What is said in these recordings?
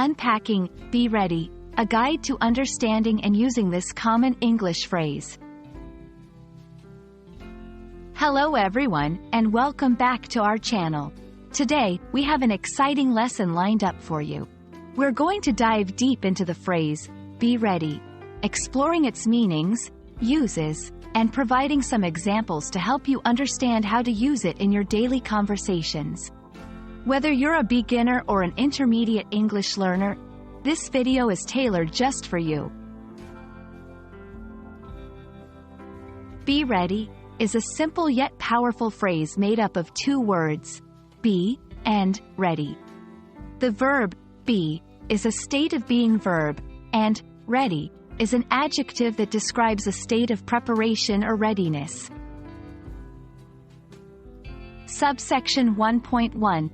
Unpacking, Be Ready, a guide to understanding and using this common English phrase. Hello everyone, and welcome back to our channel. Today, we have an exciting lesson lined up for you. We're going to dive deep into the phrase, be ready, exploring its meanings, uses, and providing some examples to help you understand how to use it in your daily conversations. Whether you're a beginner or an intermediate English learner, this video is tailored just for you. Be ready is a simple yet powerful phrase made up of two words, be and ready. The verb be is a state of being verb, and ready is an adjective that describes a state of preparation or readiness. Subsection 1.1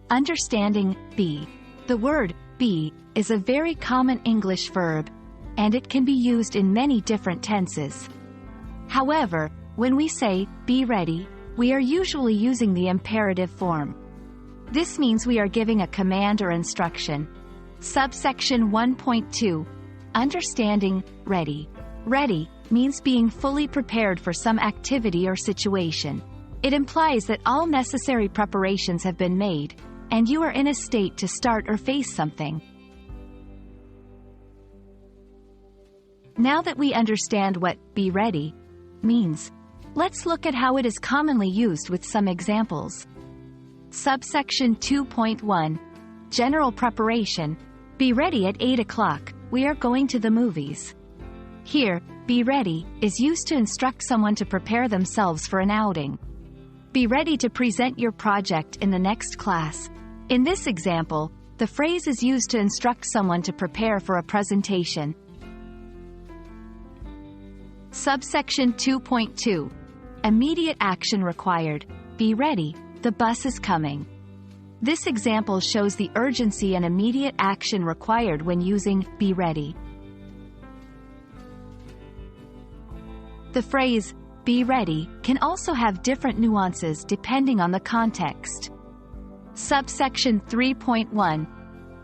Understanding, be. The word be is a very common English verb, and it can be used in many different tenses. However, when we say, be ready, we are usually using the imperative form. This means we are giving a command or instruction. Subsection 1.2 Understanding, ready. Ready means being fully prepared for some activity or situation. It implies that all necessary preparations have been made, and you are in a state to start or face something. Now that we understand what be ready means, let's look at how it is commonly used with some examples. Subsection 2.1 General preparation. Be ready at 8 o'clock, we are going to the movies. Here, be ready is used to instruct someone to prepare themselves for an outing. Be ready to present your project in the next class. In this example, the phrase is used to instruct someone to prepare for a presentation. Subsection 2.2 Immediate action required. Be ready, the bus is coming. This example shows the urgency and immediate action required when using be ready. The phrase, be ready, can also have different nuances depending on the context. Subsection 3.1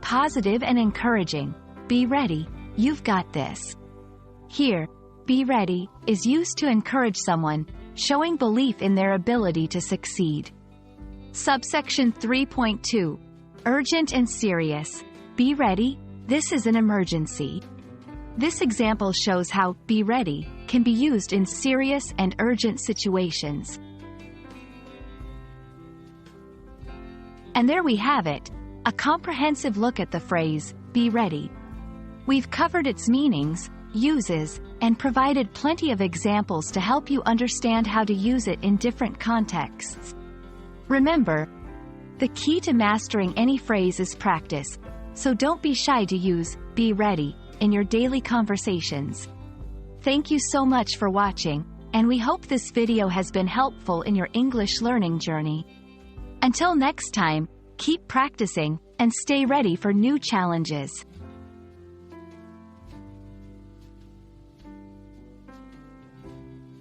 Positive and encouraging. Be ready, you've got this. Here, be ready is used to encourage someone, showing belief in their ability to succeed. Subsection 3.2 Urgent and serious. Be ready, this is an emergency. This example shows how be ready can be used in serious and urgent situations. And there we have it, a comprehensive look at the phrase, be ready. We've covered its meanings, uses, and provided plenty of examples to help you understand how to use it in different contexts. Remember, the key to mastering any phrase is practice, so don't be shy to use be ready in your daily conversations. Thank you so much for watching, and we hope this video has been helpful in your English learning journey. Until next time, keep practicing and stay ready for new challenges.